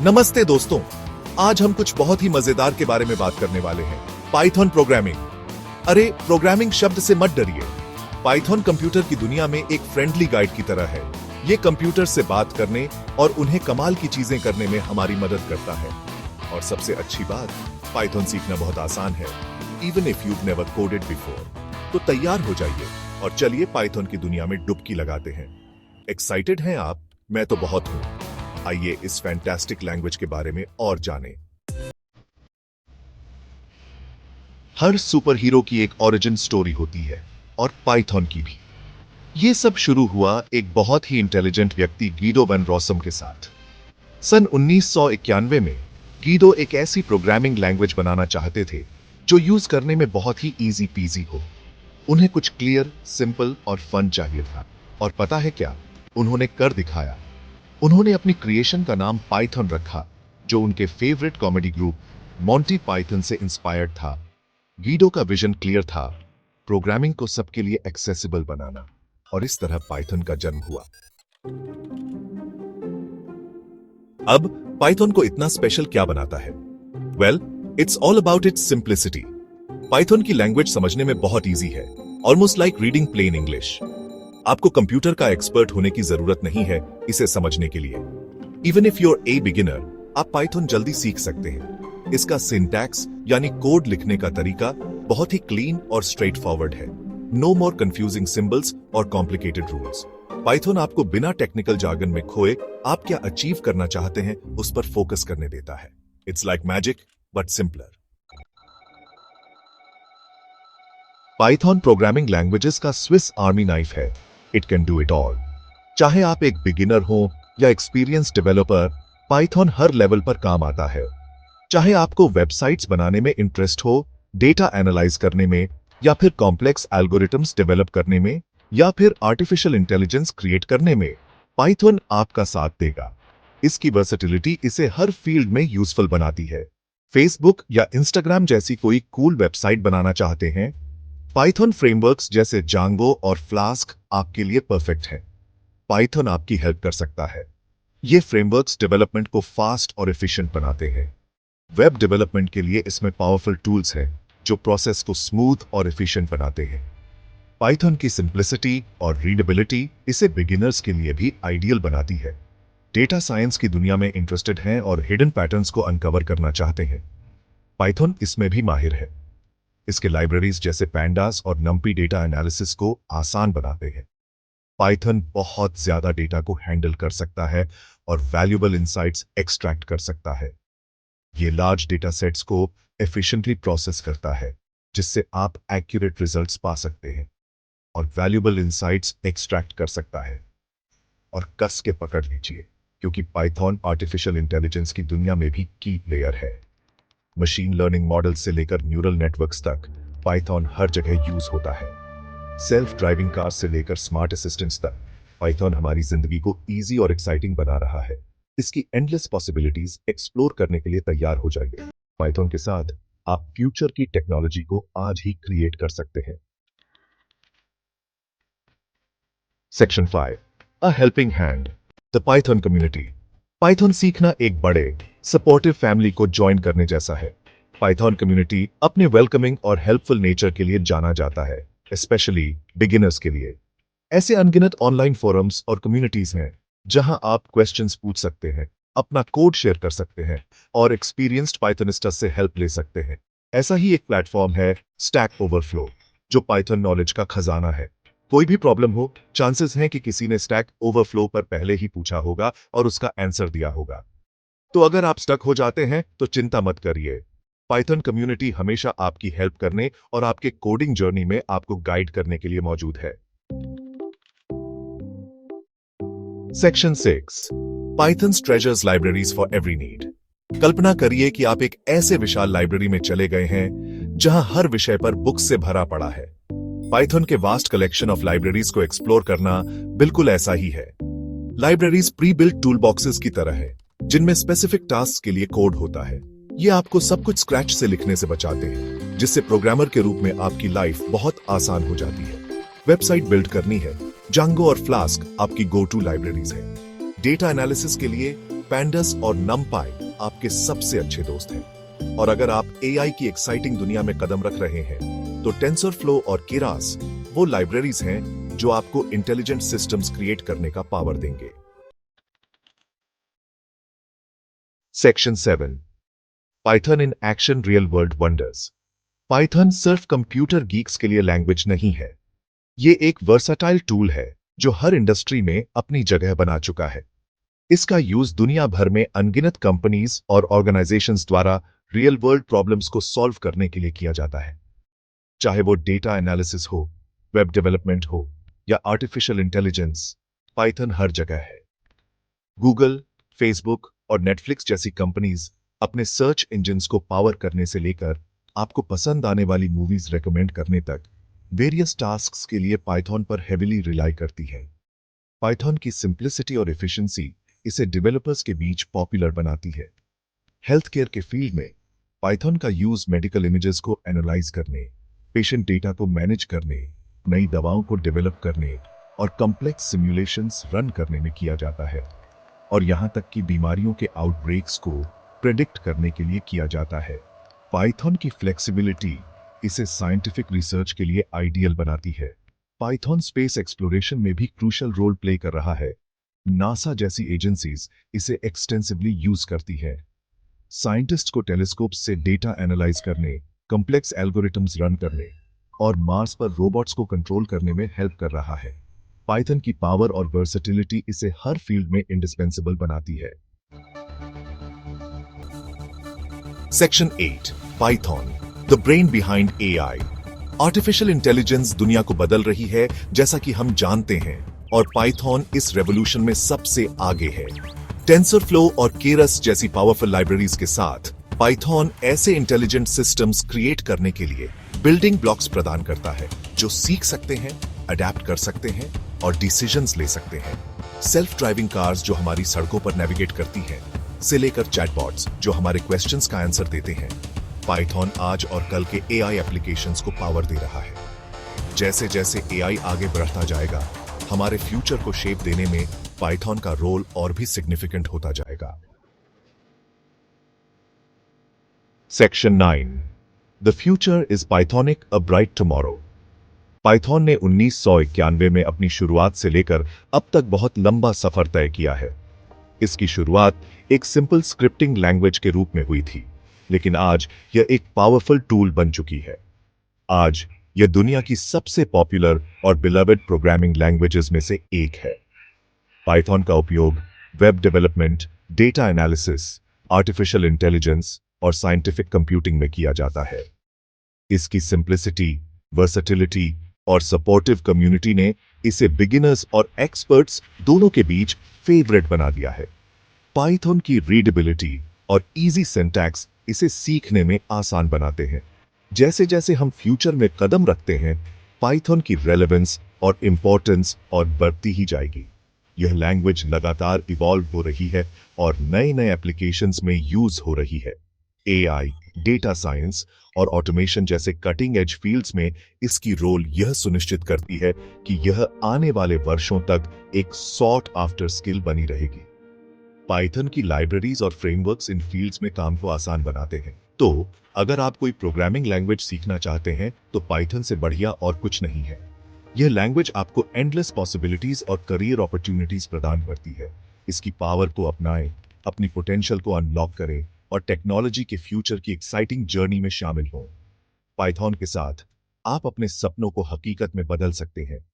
नमस्ते दोस्तों, आज हम कुछ बहुत ही मजेदार के बारे में बात करने वाले हैं, पाइथन प्रोग्रामिंग। अरे प्रोग्रामिंग शब्द से मत डरिए। पाइथन कंप्यूटर की दुनिया में एक फ्रेंडली गाइड की तरह है। ये कंप्यूटर से बात करने और उन्हें कमाल की चीजें करने में हमारी मदद करता है। और सबसे अच्छी बात, पाइथन सीखना बहुत आसान है। Even if you've never coded before, तो तैयार हो जाइए और चलिए पाइथन की दुनिया में डुबकी लगाते हैं। एक्साइटेड हैं आप? मैं तो बहुत हूं। आइए इस फैंटास्टिक लैंग्वेज के बारे में और जानें। हर सुपर हीरो की एक ओरिजिन स्टोरी होती है और पाइथन की भी। ये सब शुरू हुआ एक बहुत ही इंटेलिजेंट व्यक्ति गीडो वैन रॉसम के साथ। सन 1991 में गीडो एक ऐसी प्रोग्रामिंग लैंग्वेज बनाना चाहते थे जो यूज करने में बहुत ही इजी पीजी हो। उन्हें कुछ क्लियर, सिंपल और फन चाहिए था। और पता है क्या उन्होंने कर दिखाया? उन्होंने अपनी क्रिएशन का नाम पाइथन रखा, जो उनके favourite comedy group Monty Python से इंस्पायर्ड था। गीडो का विजन क्लियर था, प्रोग्रामिंग को सबके लिए एक्सेसिबल बनाना, और इस तरह पाइथन का जन्म हुआ। अब पाइथन को इतना स्पेशल क्या बनाता है? Well, it's all about its simplicity. Python की लैंग्वेज समझने में बहुत इजी है, almost like reading plain English. आपको कंप्यूटर का एक्सपर्ट होने की जरूरत नहीं है इसे समझने के लिए। Even if you're a beginner, आप पाइथन जल्दी सीख सकते हैं। इसका सिंटैक्स यानी कोड लिखने का तरीका बहुत ही क्लीन और स्ट्रेट फॉरवर्ड है। नो मोर कंफ्यूजिंग सिंबल्स और कॉम्प्लिकेटेड रूल्स। पाइथन आपको बिना टेक्निकल जार्गन में खोए आप क्या अचीव करना चाहते हैं उस पर फोकस करने देता है। It's like magic but simpler. Python programming languages का स्विस आर्मी नाइफ है। It can do it all. चाहे आप एक बिगिनर हो या एक्सपीरियंस डेवलपर, पाइथन हर लेवल पर काम आता है। चाहे आपको वेबसाइट्स बनाने में इंटरेस्ट हो, डेटा एनालाइज करने में, या फिर कॉम्प्लेक्स एल्गोरिथम्स डेवलप करने में, या फिर आर्टिफिशियल इंटेलिजेंस क्रिएट करने में, पाइथन आपका साथ देगा। इसकी वर्सेटिलिटी इसे हर फील्ड में यूजफुल बनाती है। फेसबुक या इंस्टाग्राम जैसी कोई कूल वेबसाइट बनाना चाहते हैं? पाइथन फ्रेमवर्क्स जैसे जांगो और फ्लास्क आपके लिए परफेक्ट है। पाइथन आपकी हेल्प कर सकता है। ये फ्रेमवर्क्स डेवलपमेंट को फास्ट और एफिशिएंट बनाते हैं। वेब डेवलपमेंट के लिए इसमें पावरफुल टूल्स हैं जो प्रोसेस को स्मूथ और एफिशिएंट बनाते हैं। पाइथन की सिंप्लिसिटी और रीडेबिलिटी इसे बिगिनर्स के लिए भी आइडियल बनाती है। डेटा साइंस की दुनिया में इंटरेस्टेड हैं और हिडन पैटर्न्स को अनकवर करना चाहते हैं, पाइथन इसमें भी माहिर है। इसके लाइब्रेरीज जैसे पैंडास और नम्पी डेटा एनालिसिस को आसान बनाते हैं। पाइथन बहुत ज्यादा डेटा को हैंडल कर सकता है और वैल्यूएबल इंसाइट्स एक्सट्रैक्ट कर सकता है। ये लार्ज डेटा सेट्स को एफिशिएंटली प्रोसेस करता है, जिससे आप एक्यूरेट रिजल्ट्स पा सकते हैं और वैल्यूएबल इंसाइट्स एक्सट्रैक्ट कर सकता है। और कस के पकड़ लीजिए, क्योंकि पाइथन आर्टिफिशियल इंटेलिजेंस की दुनिया में भी की प्लेयर है। मशीन लर्निंग मॉडल से लेकर न्यूरल नेटवर्क्स तक पाइथन हर जगह यूज होता है। सेल्फ ड्राइविंग कार से लेकर स्मार्ट असिस्टेंट्स तक पाइथन हमारी जिंदगी को इजी और एक्साइटिंग बना रहा है। इसकी एंडलेस पॉसिबिलिटीज एक्सप्लोर करने के लिए तैयार हो जाइए। पाइथन के साथ आप फ्यूचर की टेक्नोलॉजी को आज ही क्रिएट कर सकते हैं। Section 5, a helping hand, the Python community. Python सीखना एक बड़े सपोर्टिव फैमिली को ज्वाइन करने जैसा है। पाइथन कम्युनिटी अपने वेलकमिंग और हेल्पफुल नेचर के लिए जाना जाता है, स्पेशली बिगिनर्स के लिए। ऐसे अनगिनत ऑनलाइन फोरम्स और कम्युनिटीज हैं जहां आप क्वेश्चंस पूछ सकते हैं, अपना कोड शेयर कर सकते हैं और एक्सपीरियंस्ड पाइथनिस्ट्स से हेल्प ले सकते हैं। ऐसा ही एक प्लेटफॉर्म है स्टैक ओवरफ्लो, जो पाइथन नॉलेज का खजाना है। कोई भी प्रॉब्लम हो, चांसेस हैं कि किसी ने स्टैक ओवरफ्लो पर पहले ही पूछा होगा और उसका आंसर दिया होगा। तो अगर आप स्टक हो जाते हैं तो चिंता मत करिए। पाइथन कम्युनिटी हमेशा आपकी हेल्प करने और आपके कोडिंग जर्नी में आपको गाइड करने के लिए मौजूद है। Section 6, Python's treasures libraries for every need. कल्पना करिए कि आप एक ऐसे विशाल लाइब्रेरी में चले गए हैं जहां हर विषय पर बुक्स से भरा पड़ा है। पाइथन के वास्ट कलेक्शन ऑफ लाइब्रेरीज को एक्सप्लोर करना बिल्कुल ऐसा ही है। Libraries pre built tool boxes की तरह है, जिनमें स्पेसिफिक टास्क के लिए कोड होता है। ये आपको सब कुछ स्क्रैच से लिखने से बचाते हैं, जिससे प्रोग्रामर के रूप में आपकी लाइफ बहुत आसान हो जाती है। वेबसाइट बिल्ड करनी है, जांगो और फ्लास्क आपकी गो टू लाइब्रेरीज है। डेटा एनालिसिस के लिए पैंडस और नमपाई आपके सबसे अच्छे दोस्त हैं। और अगर आप एआई की एक्साइटिंग दुनिया में कदम रख रहे हैं, तो टेंसरफ्लो और कीरास वो लाइब्रेरीज हैं जो आपको इंटेलिजेंट सिस्टम्स क्रिएट करने का पावर देंगे। Section 7, Python in action real world wonders. Python सिर्फ कंप्यूटर गीक्स के लिए लैंग्वेज नहीं है। ये एक वर्साटाइल टूल है जो हर इंडस्ट्री में अपनी जगह बना चुका है। इसका यूज दुनिया भर में अनगिनत कंपनीज और ऑर्गेनाइजेशंस द्वारा रियल वर्ल्ड प्रॉब्लम्स को सॉल्व करने के लिए किया जाता है। चाहे वो डेटा एनालिसिस हो, वेब डेवलपमेंट हो या आर्टिफिशियल इंटेलिजेंस, पाइथन हर जगह है। गूगल, फेसबुक और नेटफ्लिक्स जैसी कंपनीज अपने सर्च इंजन्स को पावर करने से लेकर आपको पसंद आने वाली मूवीज रेकमेंड करने तक वेरियस टास्क्स के लिए पाइथन पर हेविली रिलाई करती है। पाइथन की सिंप्लिसिटी और एफिशिएंसी इसे डेवलपर्स के बीच पॉपुलर बनाती है। हेल्थ केयर के फील्ड में पाइथन का यूज मेडिकल इमेजेस को एनालाइज करने, पेशेंट डेटा को मैनेज करने, नई दवाओं को डेवलप करने और कॉम्प्लेक्स सिमुलेशंस रन करने में किया जाता है। और यहां तक कि बीमारियों के आउटब्रेक्स को प्रेडिक्ट करने के लिए किया जाता है। पाइथन की फ्लेक्सिबिलिटी इसे साइंटिफिक रिसर्च के लिए आइडियल बनाती है। पाइथन स्पेस एक्सप्लोरेशन में भी क्रूशियल रोल प्ले कर रहा है। नासा जैसी एजेंसीज इसे एक्सटेंसिवली यूज करती है। साइंटिस्ट को टेलीस्कोप से डेटा एनालाइज करने, कॉम्प्लेक्स एल्गोरिथम्स रन करने और मार्स पर रोबोट्स को कंट्रोल करने में हेल्प कर रहा है। पाइथन की पावर और वर्सेटिलिटी इसे हर फील्ड में इंडिस्पेंसिबल बनाती है। Section 8, Python, the brain behind AI. Artificial intelligence दुनिया को बदल रही है, जैसा कि हम जानते हैं, और पाइथन इस रेवोल्यूशन में सबसे आगे है। टेंसरफ्लो और केरस जैसी पावरफुल लाइब्रेरीज के साथ पाइथन ऐसे इंटेलिजेंट सिस्टम्स क्रिएट करने के लिए बिल्डिंग ब्लॉक्स प्रदान करता है जो सीख सकते हैं, अडेप्ट कर सकते हैं और डिसीजंस ले सकते हैं। सेल्फ ड्राइविंग कार्स जो हमारी सड़कों पर नेविगेट करती हैं, से लेकर चैटबॉट्स जो हमारे क्वेश्चंस का आंसर देते हैं, पाइथन आज और कल के एआई एप्लीकेशंस को पावर दे रहा है। जैसे जैसे एआई आगे बढ़ता जाएगा, हमारे फ्यूचर को शेप देने में पाइथन का रोल और भी सिग्निफिकेंट होता जाएगा। Section 9, the future is Pythonic a bright tomorrow. Python ने 1991 में अपनी शुरुआत से लेकर अब तक बहुत लंबा सफर तय किया है। इसकी शुरुआत एक सिंपल स्क्रिप्टिंग लैंग्वेज के रूप में हुई थी, लेकिन आज यह एक पावरफुल टूल बन चुकी है। आज यह दुनिया की सबसे पॉपुलर और बिलवेड प्रोग्रामिंग लैंग्वेजेस में से एक है। पाइथन का उपयोग web development, data analysis, artificial intelligence और साइंटिफिक कंप्यूटिंग में किया जाता है। इसकी सिंप्लिसिटी, वर्सेटिलिटी और सपोर्टिव कम्युनिटी ने इसे बिगिनर्स और एक्सपर्ट्स दोनों के बीच फेवरेट बना दिया है। पाइथन की रीडेबिलिटी और इजी सिंटैक्स इसे सीखने में आसान बनाते हैं। जैसे जैसे हम फ्यूचर में कदम रखते हैं, पाइथन की रेलेवेंस और इंपॉर्टेंस और बढ़ती ही जाएगी। यह लैंग्वेज लगातार इवॉल्व हो रही है और नए नए एप्लीकेशंस में यूज हो रही है। एआई, डेटा साइंस और ऑटोमेशन जैसे कटिंग एज फील्ड्स में इसकी रोल यह सुनिश्चित करती है कि यह आने वाले वर्षों तक एक सॉट आफ्टर स्किल बनी रहेगी। पाइथन की लाइब्रेरीज और फ्रेमवर्क्स इन फील्ड्स में काम को आसान बनाते हैं। तो अगर आप कोई प्रोग्रामिंग लैंग्वेज सीखना चाहते हैं, तो पाइथन से बढ़िया और कुछ नहीं है। यह लैंग्वेज आपको एंडलेस पॉसिबिलिटीज और करियर अपॉर्चुनिटीज प्रदान करती है। इसकी पावर को अपनाएं, अपनी पोटेंशियल को अनलॉक करें और टेक्नोलॉजी के फ्यूचर की एक्साइटिंग जर्नी में शामिल हों। पाइथन के साथ आप अपने सपनों को हकीकत में बदल सकते हैं।